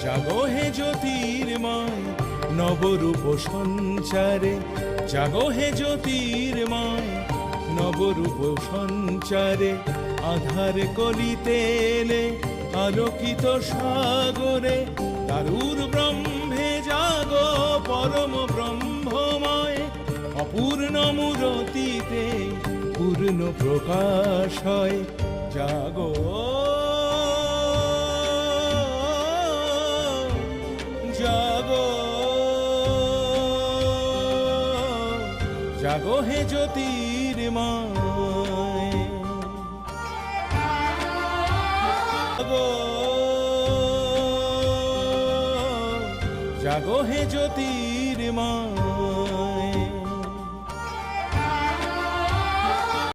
জাগো হে জ্যোতির্ময় নবরূপ সঞ্চারে, জাগো হে জ্যোতির্ময় নবরূপ সঞ্চারে। আধার কলিতে এলে আলোকিত সাগরে, দারুর ব্রহ্মে জাগো পরম ব্রহ্মময়। অপূর্ণ মূরতিতে পূর্ণ প্রকাশ হয়, জাগো জাগো জাগো হে জ্যোতির্ময়, জাগো জাগো হে জ্যোতির্ময়।